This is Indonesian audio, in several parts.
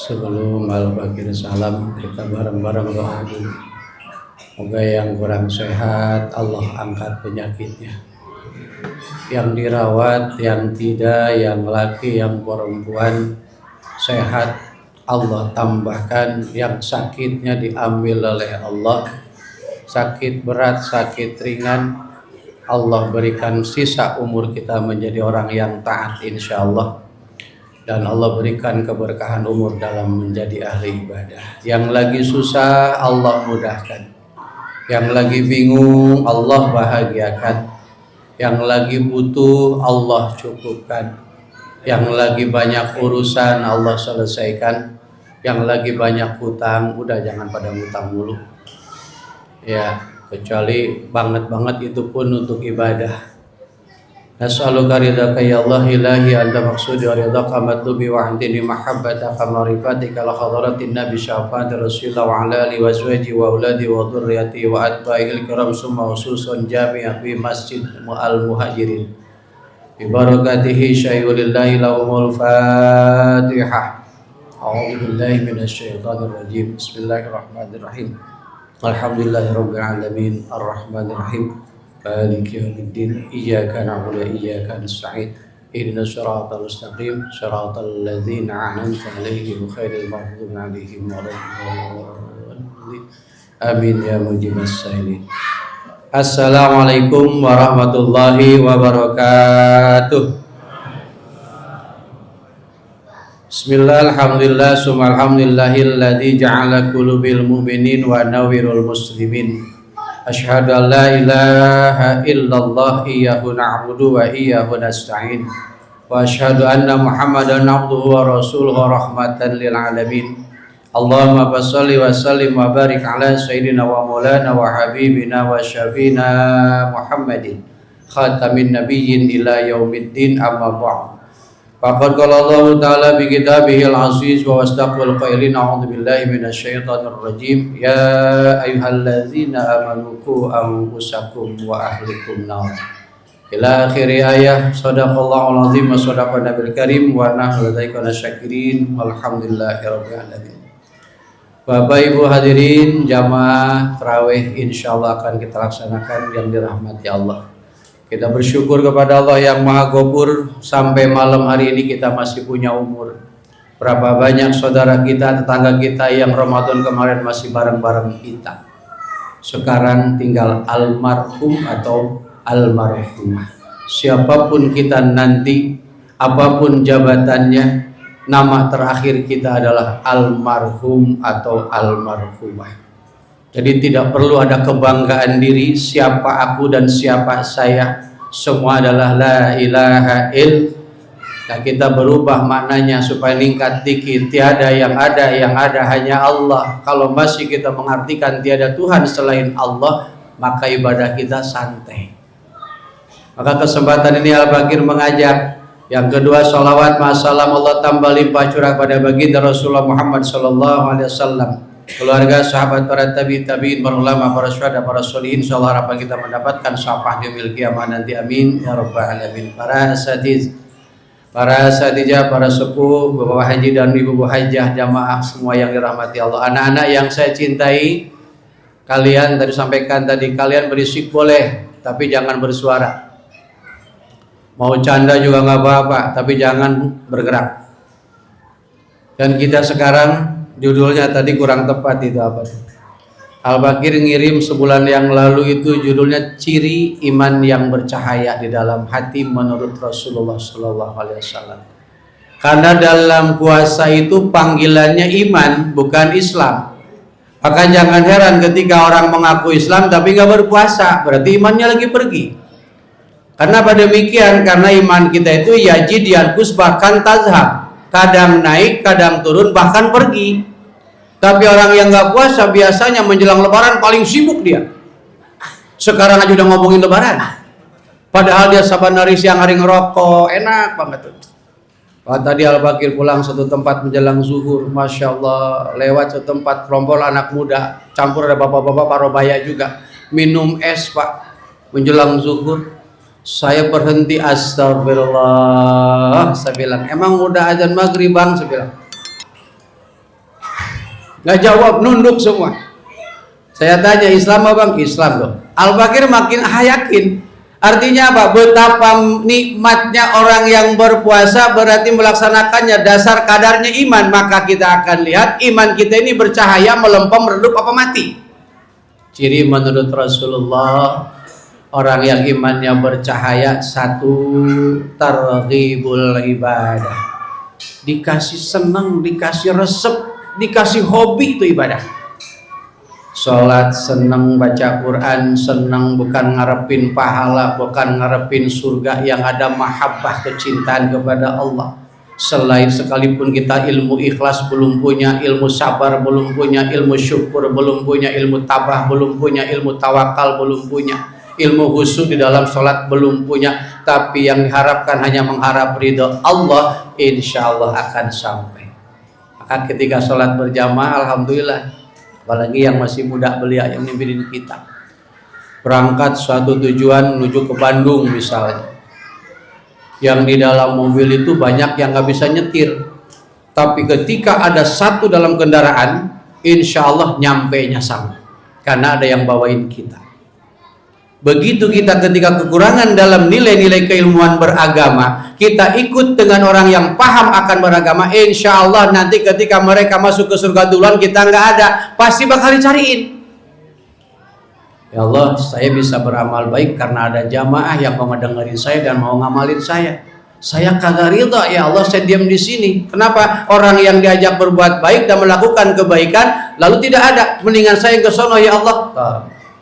Sebelum Al-Fakir salam, kita bareng-bareng doa dulu. Semoga yang kurang sehat Allah angkat penyakitnya, yang dirawat, yang tidak, yang laki, yang perempuan sehat Allah tambahkan, yang sakitnya diambil oleh Allah, sakit berat, sakit ringan Allah berikan sisa umur kita menjadi orang yang taat insya Allah, dan Allah berikan keberkahan umur dalam menjadi ahli ibadah. Yang lagi susah Allah mudahkan, yang lagi bingung Allah bahagiakan, yang lagi butuh Allah cukupkan, yang lagi banyak urusan Allah selesaikan, yang lagi banyak hutang udah jangan pada hutang mulu ya, kecuali banget itu pun untuk ibadah. Nas'aluka ridhaka ya Allah ilahi anta maksudi wa ridhaka matlubi wa andini mahabbataka marifatika la hadratin nabi syafa'at rasulullah wa ala alihi wa azwaji wa auladi wa dhurriyyati wa atba'il kiram summa ususun jami'a fi masjid al-muhajirin bi barakatihi syai'ulillahi lahumul fatihah. A'udzu billahi minasy syaithanir rajim. Bismillahirrahmanirrahim. Alhamdulillahirabbil alamin arrahmanir rahim maliki yaumiddin iyyaka na'budu wa iyyaka nasta'in ihdinas siratal mustaqim siratal ladzina an'amta 'alaihim ghairil maghdubi 'alaihim waladdallin amin ya mujibas sa'ilin. Assalamualaikum warahmatullahi wabarakatuh. Bismillah, alhamdulillah, summa alhamdulillahilladzi ja'ala qulubil mu'minin wa nawwirul muslimin. Asyhadu an la ilaha illallah iyyahu na'budu wa iyyahu nasta'in. Wa asyhadu anna Muhammadan abduhu wa rasuluhu rahmatan lil alamin. Allahumma shalli wa sallim wa barik ala sayyidina wa maulana wa habibina wa syafiina Muhammadin khatamin nabiyyin ila yaumiddin amma ba'd. Faqad qala Allah Ta'ala bi kitabihil aziz wa wasdaqul qailin a'udzu billahi minasyaitonir rajim ya ayyuhalladzina amanu qu anfusakum wa ahlikum nar ila akhir ayah. Shadaqallahul azim wa shadaqa nabiyil karim wa nahnu ladzaikum syakirin walhamdulillahirabbil alamin. Bapak Ibu hadirin jamaah tarawih insyaallah akan kita laksanakan yang dirahmati Allah. Kita bersyukur kepada Allah yang Maha Ghafur sampai malam hari ini kita masih punya umur. Berapa banyak saudara kita, tetangga kita yang Ramadan kemarin masih bareng-bareng kita. Sekarang tinggal almarhum atau almarhumah. Siapapun kita nanti, apapun jabatannya, nama terakhir kita adalah almarhum atau almarhumah. Jadi tidak perlu ada kebanggaan diri siapa aku dan siapa saya, semua adalah la ilaha ill. Nah, kita berubah maknanya supaya meningkat dikit. Tiada yang ada hanya Allah. Kalau masih kita mengartikan tiada Tuhan selain Allah, maka ibadah kita santai. Maka kesempatan ini Al-Fakir mengajak. Yang kedua, sholawat ma'asalam Allah tambah limpah curah pada baginda Rasulullah Muhammad SAW, keluarga, sahabat, para tabi'in, para ulama, para syuhada, para sholihin. Insyaallah harapan kita mendapatkan syafaat di yaumil qiyamah nanti, amin ya rabbal alamin. Para asatidz, para sepuh, bapak haji dan ibu hajah, jamaah semua yang dirahmati Allah, anak-anak yang saya cintai, kalian tadi sampaikan tadi, kalian berisik boleh tapi jangan bersuara. Mau canda juga nggak apa-apa tapi jangan bergerak. Dan kita sekarang judulnya tadi kurang tepat, itu apa? Al-Fakir ngirim sebulan yang lalu itu judulnya ciri iman yang bercahaya di dalam hati menurut Rasulullah SAW. Karena dalam puasa itu panggilannya iman bukan Islam. Maka jangan heran ketika orang mengaku Islam tapi nggak berpuasa, berarti imannya lagi pergi. Karena pada demikian, karena iman kita itu yajid yankus bahkan tazhab, kadang naik, kadang turun, bahkan pergi. Tapi orang yang nggak puasa biasanya menjelang Lebaran paling sibuk dia. Sekarang aja udah ngomongin Lebaran. Padahal dia saban hari siang hari ngerokok, enak banget tuh. Tadi Al-Fakir pulang satu tempat menjelang zuhur, masya Allah, lewat satu tempat kelompok anak muda, campur ada bapak-bapak parobaya juga, minum es pak, menjelang zuhur. Saya berhenti, astagfirullah. Saya bilang, emang udah azan maghrib bang? Saya bilang, Nggak jawab, nunduk semua. Saya tanya, Islam apa bang? Islam loh. Al-Bakir makin yakin. Artinya apa? Betapa nikmatnya orang yang berpuasa berarti melaksanakannya dasar kadarnya iman. Maka kita akan lihat iman kita ini bercahaya, melempem, redup apa mati. Ciri menurut Rasulullah, orang yang imannya bercahaya, satu, targhibul ibadah. Dikasih senang, dikasih resep, dikasih hobi itu ibadah. Sholat senang, baca Quran senang, bukan ngarepin pahala, bukan ngarepin surga, yang ada mahabbah, kecintaan kepada Allah. Selain sekalipun kita ilmu ikhlas belum punya, ilmu sabar belum punya, ilmu syukur belum punya, ilmu tabah belum punya, ilmu tawakal belum punya, ilmu khusyuk di dalam sholat belum punya, tapi yang diharapkan hanya mengharap ridho Allah, insya Allah akan sampai. Maka ketika sholat berjamaah, alhamdulillah, apalagi yang masih muda belia yang mimpin kita, berangkat suatu tujuan menuju ke Bandung misalnya, yang di dalam mobil itu banyak yang nggak bisa nyetir, tapi ketika ada satu dalam kendaraan, insya Allah nyampenya sama, karena ada yang bawain kita. Begitu kita ketika kekurangan dalam nilai-nilai keilmuan beragama, kita ikut dengan orang yang paham akan beragama, insya Allah nanti ketika mereka masuk ke surga duluan, kita nggak ada, pasti bakal dicariin. Ya Allah, saya bisa beramal baik karena ada jamaah yang mau ngedengerin saya dan mau ngamalin saya. Saya kagak ridha, ya Allah, saya diam di sini. Kenapa? Orang yang diajak berbuat baik dan melakukan kebaikan lalu tidak ada, mendingan saya ke sono, ya Allah.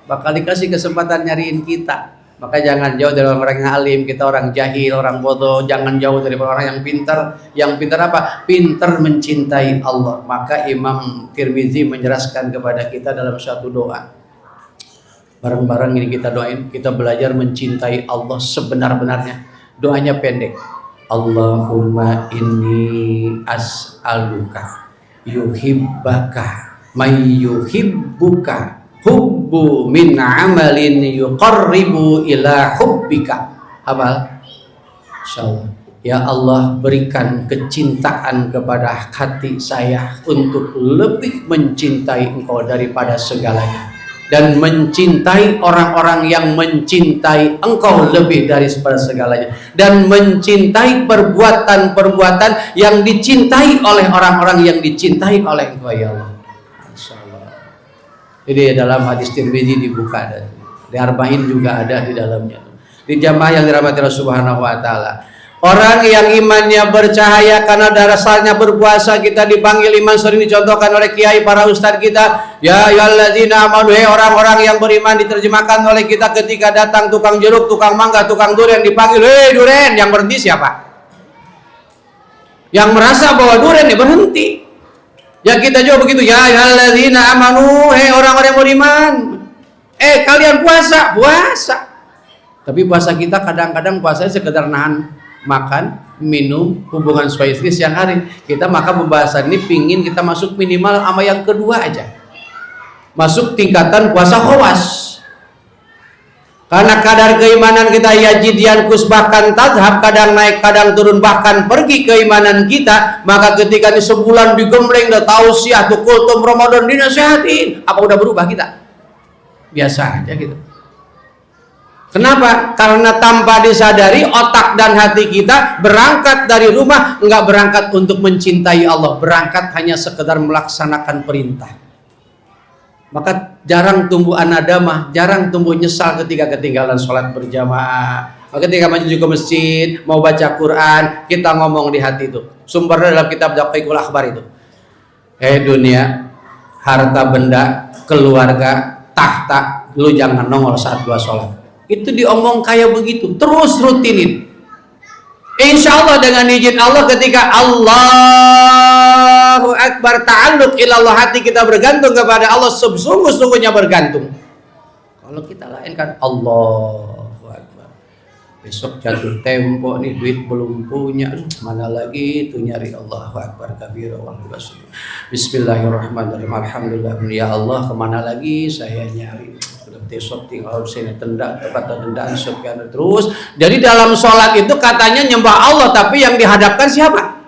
Bakal dikasih kesempatan nyariin kita. Maka jangan jauh dari orang yang alim, kita orang jahil, orang bodoh. Jangan jauh dari orang yang pintar. Yang pintar apa? Pintar mencintai Allah. Maka Imam Tirmizi menjelaskan kepada kita dalam satu doa. Bareng-bareng ini kita doain, kita belajar mencintai Allah sebenar-benarnya. Doanya pendek. Allahumma inni as'aluka yuhibbaka may yuhibbuka hubbu min amalin yuqarribu ila hubbika. Apa? Insyaallah. Ya Allah, berikan kecintaan kepada hati saya untuk lebih mencintai Engkau daripada segalanya, dan mencintai orang-orang yang mencintai Engkau lebih daripada segalanya, dan mencintai perbuatan-perbuatan yang dicintai oleh orang-orang yang dicintai oleh Engkau, ya Allah. Jadi dalam hadis Tirmizi dibuka ada, di Arba'in juga ada di dalamnya. Di jamaah yang dirahmati Allah Subhanahu wa taala. Orang yang imannya bercahaya karena dasarnya berpuasa, kita dipanggil iman, sering dicontohkan oleh kiai para ustadz kita. Ya ayyuhalladzina amanu, orang-orang yang beriman, diterjemahkan oleh kita ketika datang tukang jeruk, tukang mangga, tukang durian, dipanggil, "Hei durian," yang berhenti siapa? Yang merasa bahwa durian ini berhenti. Ya kita jawab begitu, ya ayyuhalladzina amanu, orang-orang yang beriman, kalian puasa. Tapi puasa kita kadang-kadang puasanya sekedar nahan makan, minum, hubungan suami istri siang hari. Kita maka pembahasan ini pingin kita masuk minimal sama yang kedua aja, masuk tingkatan puasa khawas. Karena kadar keimanan kita yajidian kus bahkan tadhab, kadang naik kadang turun, bahkan pergi keimanan kita. Maka ketika di sebulan digembleng, udah tausiah tuh kultum Ramadan dinasehatin, apa udah berubah kita? Biasa aja gitu. Kenapa? Karena tanpa disadari otak dan hati kita berangkat dari rumah, enggak berangkat untuk mencintai Allah, berangkat hanya sekedar melaksanakan perintah. Maka jarang tumbuh anadamah, jarang tumbuh nyesal ketika ketinggalan sholat berjamaah. Maka ketika maju ke masjid, mau baca Quran, kita ngomong di hati itu. Sumbernya dalam kitab Daqiqul Akhbar itu. Dunia, harta benda, keluarga, tahta, lu jangan nongol saat gua sholat. Itu diomong kayak begitu, terus rutinin. Insya Allah dengan izin Allah, ketika Allahu Akbar, ta'alluq ilallah, hati kita bergantung kepada Allah, sungguh-sungguhnya bergantung. Kalau kita lain kan Allahu Akbar, besok jatuh tempo nih, duit belum punya, mana lagi itu nyari Allahu Akbar kabira wallahu basir. Bismillahirrahmanirrahim. Alhamdulillah, ya Allah, kemana lagi saya nyari? Besok tinggal sini tenda tempat tendaan sekian terus. Jadi dalam sholat itu katanya nyembah Allah, tapi yang dihadapkan siapa?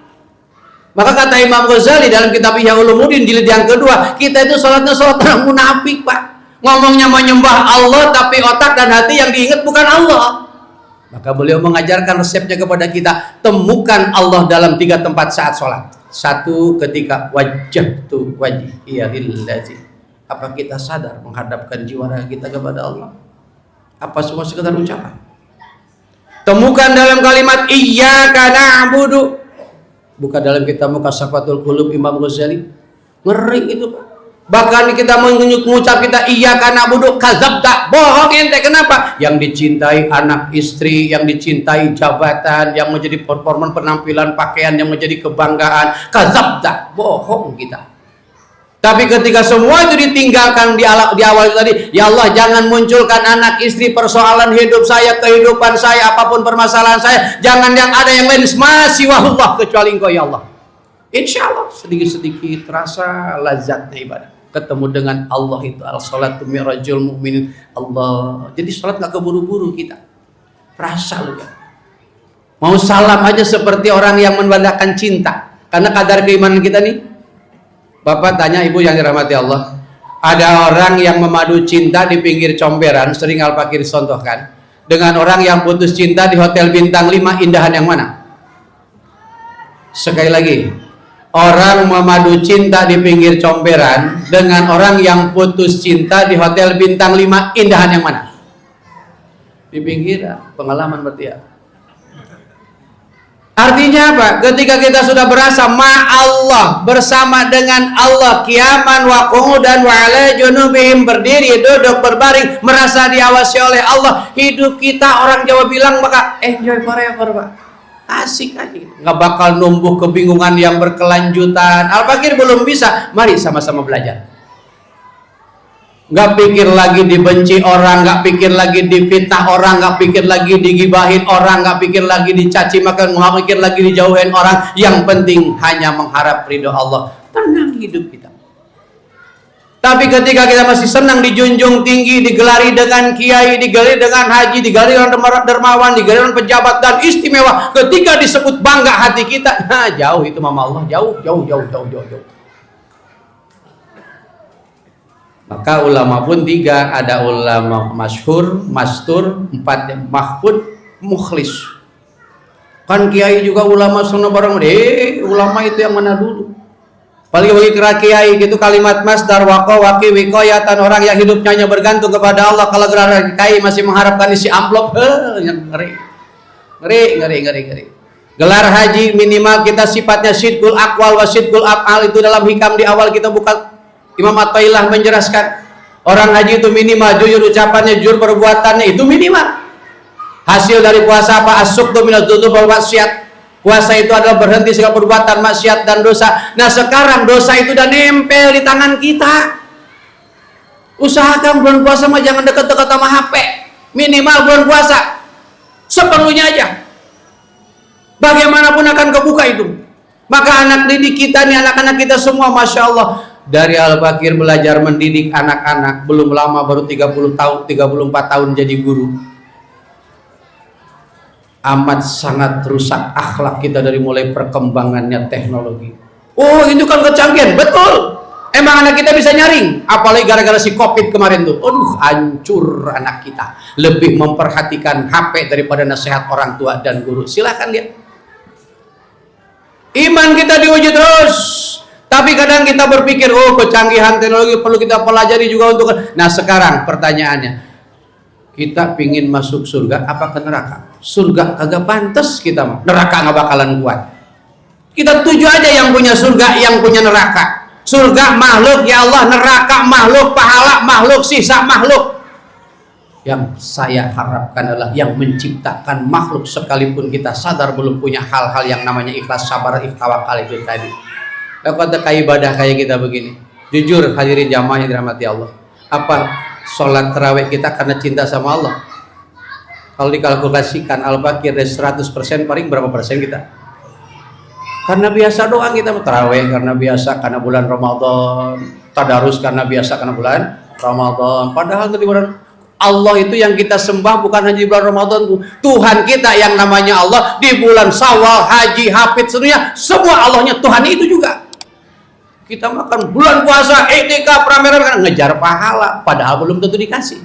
Maka kata Imam Ghazali dalam kitab Ihya Ulumuddin jilid yang kedua, kita itu sholatnya sholat orang munafik, Pak. Ngomongnya menyembah Allah, tapi otak dan hati yang diingat bukan Allah. Maka beliau mengajarkan resepnya kepada kita, temukan Allah dalam 3 tempat saat sholat. 1, ketika wajjahtu wajhiya lillazi. Apa kita sadar menghadapkan jiwa raga kita kepada Allah? Apa semua sekedar ucapan? Temukan dalam kalimat iyyaka na'budu. Buka dalam kitab Mukassafatul Qulub Imam Ghazali. Ngeri itu, Pak. Bahkan kita mengucap kita iyyaka na'budu, kadzabta, bohong ente. Kenapa? Yang dicintai anak istri, yang dicintai jabatan, yang menjadi performa penampilan pakaian, yang menjadi kebanggaan, kadzabta, bohong kita. Tapi ketika semua itu ditinggalkan di awal tadi, ya Allah jangan munculkan anak istri, persoalan hidup saya, kehidupan saya, apapun permasalahan saya, jangan yang ada yang lain masih wahullah kecuali Engkau ya Allah. Insya Allah sedikit-sedikit terasa lazatnya ibadah. Ketemu dengan Allah itu al-salatu mi'rajul mu'minin Allah. Jadi salat gak keburu-buru kita. Rasa lu ya. Mau salam aja seperti orang yang menandakan cinta. Karena kadar keimanan kita nih. Bapak tanya ibu yang dirahmati Allah, ada orang yang memadu cinta di pinggir comberan, sering Al-Fakir contohkan, dengan orang yang putus cinta di hotel bintang 5, indahan yang mana? Sekali lagi, orang memadu cinta di pinggir comberan dengan orang yang putus cinta di hotel bintang 5, indahan yang mana? Di pinggiran, pengalaman berarti ya. Artinya apa? Ketika kita sudah berasa ma'allah, bersama dengan Allah, qiyaman wa qu'udan wa ala junubihim, berdiri, duduk, berbaring, merasa diawasi oleh Allah, hidup kita orang Jawa bilang maka enjoy forever, Pak. Asik aja. Nggak bakal numbuh kebingungan yang berkelanjutan. Al-Fakir belum bisa, mari sama-sama belajar. Nggak pikir lagi dibenci orang, nggak pikir lagi difitnah orang, nggak pikir lagi digibahin orang, nggak pikir lagi dicaci maka, nggak pikir lagi dijauhin orang. Yang penting hanya mengharap ridho Allah. Tenang hidup kita. Tapi ketika kita masih senang dijunjung tinggi, digelari dengan kiai, digelari dengan haji, digelari dengan dermawan, digelari dengan pejabat dan istimewa, ketika disebut bangga hati kita, nah jauh itu mama Allah, jauh. Maka ulama pun 3, ada ulama masyhur, mastur, 4 mahfud, mukhlis. Kan kiai juga ulama sunnah bareng, ulama itu yang mana dulu? Apalagi bagi kiai gitu kalimat masdar waqa waqi wiqayatan, orang yang hidupnya hanya bergantung kepada Allah. Kalau gelar kiai masih mengharapkan isi amplop, ngeri. Gelar haji minimal kita sifatnya sidqul aqwal wa sidqul af'al, itu dalam hikam di awal kita buka. Imam At-Tailah menjelaskan orang haji itu minimal jujur ucapannya, jujur perbuatannya, itu minimal. Hasil dari puasa apa? As-suqtu minadz dzunub wal maksiat. Puasa itu adalah berhenti segala perbuatan maksiat dan dosa. Nah sekarang dosa itu udah nempel di tangan kita. Usahakan bulan puasa mah jangan dekat-dekat sama HP. Minimal bulan puasa seperlunya aja. Bagaimanapun akan kebuka itu. Maka anak didik kita nih, anak-anak kita semua Masya Allah, dari Al-Fakir belajar mendidik anak-anak, belum lama baru 30 tahun, 34 tahun jadi guru. Amat sangat rusak akhlak kita dari mulai perkembangannya teknologi. Oh itu kan kecanggihan, betul. Emang anak kita bisa nyaring, apalagi gara-gara si Covid kemarin tuh. Aduh, hancur anak kita. Lebih memperhatikan HP daripada nasihat orang tua dan guru. Silahkan lihat. Iman kita diuji terus. Tapi kadang kita berpikir, oh kecanggihan teknologi perlu kita pelajari juga untuk. Nah sekarang pertanyaannya, kita pingin masuk surga apa ke neraka? Surga kagak pantas kita mah, neraka nggak bakalan kuat. Kita tuju aja yang punya surga, yang punya neraka. Surga makhluk ya Allah, neraka makhluk, pahala makhluk, sisa makhluk. Yang saya harapkan adalah yang menciptakan makhluk, sekalipun kita sadar belum punya hal-hal yang namanya ikhlas, sabar, tawakal itu tadi. Kata ibadah kayak kita begini, jujur hadirin jamaah yang dirahmati Allah, apa sholat tarawih kita karena cinta sama Allah? Kalau dikalkulasikan Al-Fakir dari 100% paling berapa persen kita? Karena biasa doang kita tarawih, karena biasa, karena bulan Ramadan, tadarus karena biasa, karena bulan Ramadan. Padahal tadi bulan Allah itu yang kita sembah bukan hanya di bulan Ramadan. Tuhan kita yang namanya Allah di bulan Syawal, Haji, Hafid, semuanya, semua Allahnya Tuhan itu juga. Kita makan bulan puasa, iktikaf, rame-rame ngejar pahala, padahal belum tentu dikasih.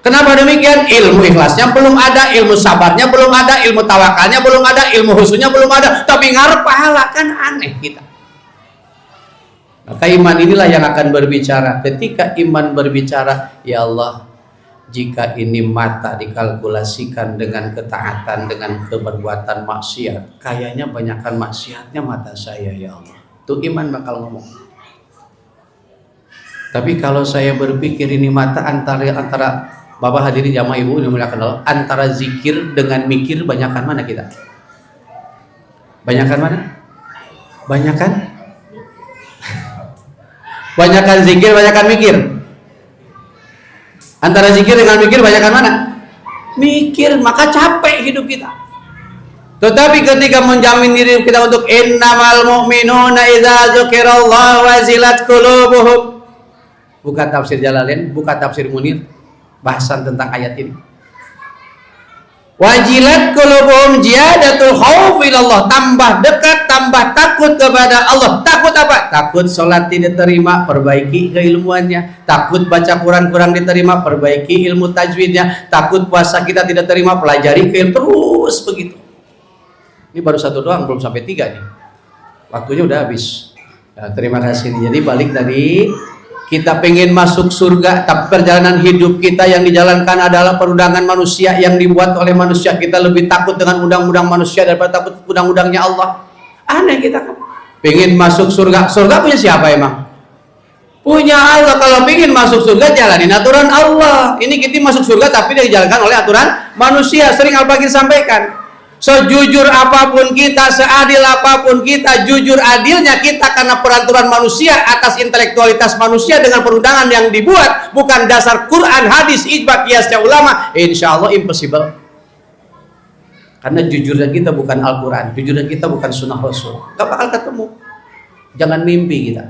Kenapa demikian? Ilmu ikhlasnya belum ada, ilmu sabarnya belum ada, ilmu tawakalnya belum ada, ilmu khusyuknya belum ada, tapi ngarep pahala, kan aneh kita. Maka iman inilah yang akan berbicara. Ketika iman berbicara, ya Allah, jika ini mata dikalkulasikan dengan ketaatan, dengan keperbuatan maksiat, kayaknya banyakkan maksiatnya mata saya, ya Allah. Itu iman bakal ngomong. Tapi kalau saya berpikir ini mata antara Bapak hadirin jamaah ibu dimuliakan Allah, antara zikir dengan mikir, banyakkan mana kita? Banyakkan mana? Banyakkan? Banyakkan zikir, banyakkan mikir. Antara zikir dengan mikir, banyakkan mana? Mikir, maka capek hidup kita. Tetapi ketika menjamin diri kita untuk innamal mu'minuna idza dzukirallahu wazilat qulubuhum. Buka tafsir Jalalain, buka tafsir Munir, bahasan tentang ayat ini. Wajilat qulubuhum ziyadatul khaufi ilallah, tambah dekat, tambah takut kepada Allah. Takut apa? Takut sholat tidak diterima, perbaiki keilmuannya. Takut baca Quran kurang diterima, perbaiki ilmu tajwidnya. Takut puasa kita tidak terima, pelajari keilmuan, terus begitu. Ini baru satu doang, belum sampai 3 nih. Waktunya udah habis. Nah, terima kasih. Jadi balik tadi, kita pengen masuk surga, tapi perjalanan hidup kita yang dijalankan adalah perundangan manusia yang dibuat oleh manusia. Kita lebih takut dengan undang-undang manusia daripada takut undang-undangnya Allah. Aneh kita kan. Pengen masuk surga. Surga punya siapa emang? Punya Allah. Kalau pengen masuk surga, jalanin aturan Allah. Ini kita masuk surga tapi dijalankan oleh aturan manusia. Sering Al-Baqir sampaikan. Sejujur apapun kita, seadil apapun kita, jujur adilnya kita karena peraturan manusia atas intelektualitas manusia dengan perundangan yang dibuat, bukan dasar Quran, hadis, ijma, qiyasnya ulama, insya Allah impossible. Karena jujurnya kita bukan Al-Quran, jujurnya kita bukan sunnah Rasul, gak bakal ketemu. Jangan mimpi kita.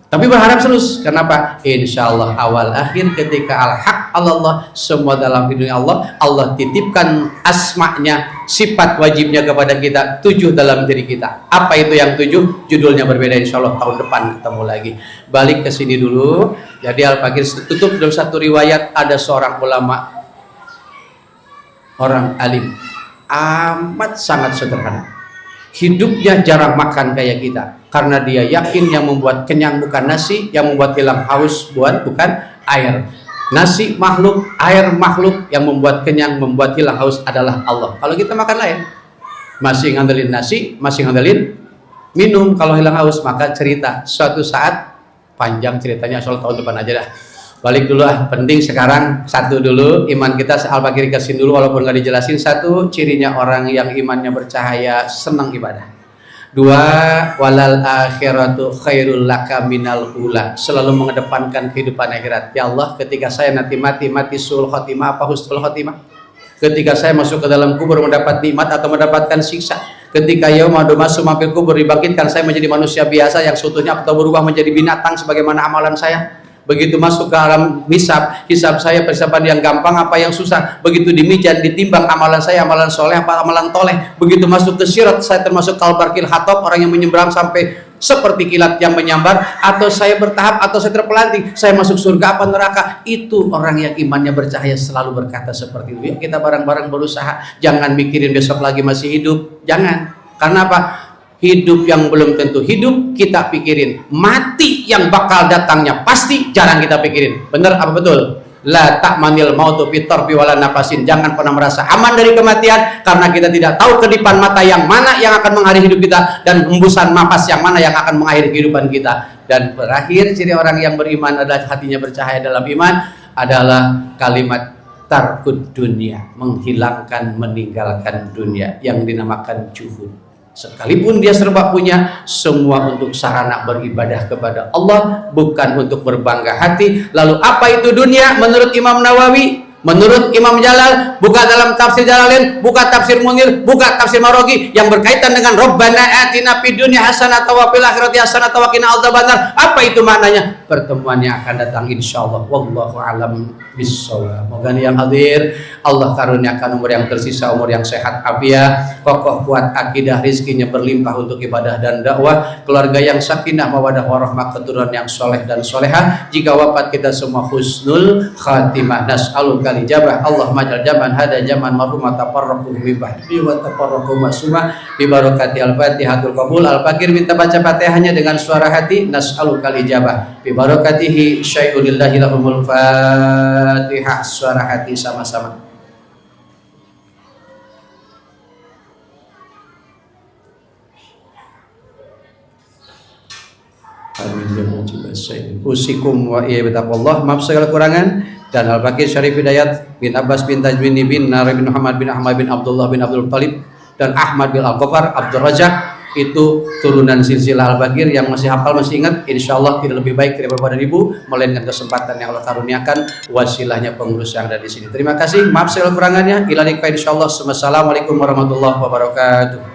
Tapi berharap terus. Kenapa? Insya Allah awal akhir ketika al-haq Allah, semua dalam hidupnya Allah, Allah titipkan asma'nya, sifat wajibnya kepada kita, 7 dalam diri kita. Apa itu yang 7? Judulnya berbeda, insya Allah tahun depan ketemu lagi. Balik ke sini dulu. Jadi Al-Baqir tutup dalam satu riwayat, ada seorang ulama, orang alim, amat sangat sederhana. Hidupnya jarang makan kayak kita, karena dia yakin yang membuat kenyang bukan nasi, yang membuat hilang haus bukan air. Nasi makhluk, air makhluk, yang membuat kenyang, membuat hilang haus adalah Allah. Kalau kita makan lain, masih ngandelin nasi, masih ngandelin minum. Kalau hilang haus, maka cerita suatu saat, panjang ceritanya, soal tahun depan aja dah. Balik dulu penting sekarang satu dulu, iman kita Al-Baqir kasih dulu walaupun nggak dijelasin. Satu, cirinya orang yang imannya bercahaya, senang ibadah. 2, walal akhiratu khairul laka minal ula, selalu mengedepankan kehidupan akhirat. Ya Allah, ketika saya nanti mati sul khotimah apa husnul khotimah? Ketika saya masuk ke dalam kubur mendapat nikmat atau mendapatkan siksa? Ketika yaumadu masuk mampir kubur dibangkitkan, saya menjadi manusia biasa yang seutuhnya atau berubah menjadi binatang sebagaimana amalan saya? Begitu masuk ke alam hisab saya persiapan yang gampang apa yang susah. Begitu di mizan ditimbang amalan saya, amalan soleh apa amalan toleh. Begitu masuk ke sirat, saya termasuk kalbarkil hatop, orang yang menyeberang sampai seperti kilat yang menyambar, atau saya bertahap, atau saya terpelanting, saya masuk surga apa neraka. Itu orang yang imannya bercahaya selalu berkata seperti itu. Yuk kita bareng-bareng berusaha. Jangan mikirin besok lagi masih hidup, jangan. Karena apa? Hidup yang belum tentu hidup kita pikirin, mati yang bakal datangnya pasti jarang kita pikirin. Bener apa betul? La ta'manil mautu fitarbi wala nafasin. Jangan pernah merasa aman dari kematian, karena kita tidak tahu kedipan mata yang mana yang akan mengakhiri hidup kita, dan hembusan nafas yang mana yang akan mengakhiri kehidupan kita. Dan berakhir, ciri orang yang beriman adalah hatinya bercahaya dalam iman adalah kalimat tarkud dunia, menghilangkan, meninggalkan dunia, yang dinamakan juhud. Sekalipun dia serba punya, semua untuk sarana beribadah kepada Allah, bukan untuk berbangga hati. Lalu apa itu dunia? Menurut Imam Nawawi, Menurut Imam Jalal, buka dalam tafsir Jalalain, buka tafsir Munir, buka tafsir Marogi yang berkaitan dengan Rabbana atina fid dunya hasanah wa fil akhirati hasanah wa qina adzabannar. Apa itu maknanya? Pertemuannya akan datang insyaallah. Wallahu alam bissawab. Moga yang hadir Allah karuniakan umur yang tersisa, umur yang sehat afiat, kokoh kuat akidah, rizkinya berlimpah untuk ibadah dan dakwah, keluarga yang sakinah mawadah warahmah, keturunan yang soleh dan solehah. Jika wafat kita semua husnul khatimah. Nas'aluka lijabah Allahumma jal jaman hada jaman marhumah taparraquh bi bahdi wa taparraquh masuma bi barakati al-fatihatul qabul. Al-fakir minta baca Fatihahnya dengan suara hati. Nas'aluka lijabah bi barakatihi syai'ulillahi lahumul Fatihah, suara hati sama-sama. Usikum wa iya bitaqwallah. Maaf segala kurangan. Dan Al-Fakir Syarif Hidayat bin Abbas bin Tajwini bin Nari bin Muhammad bin Ahmad bin Abdullah bin Abdul Talib dan Ahmad bin Al-Ghafar Abdul Razak, itu turunan silsilah Al-Fakir. Yang masih hafal masih ingat, insyaallah tidak lebih baik daripada ibu, melainkan kesempatan yang Allah karuniakan wasilahnya pengurus yang ada di sini. Terima kasih. Maaf segala kurangannya. Ila liqa insyaallah. Wassalamualaikum warahmatullahi wabarakatuh.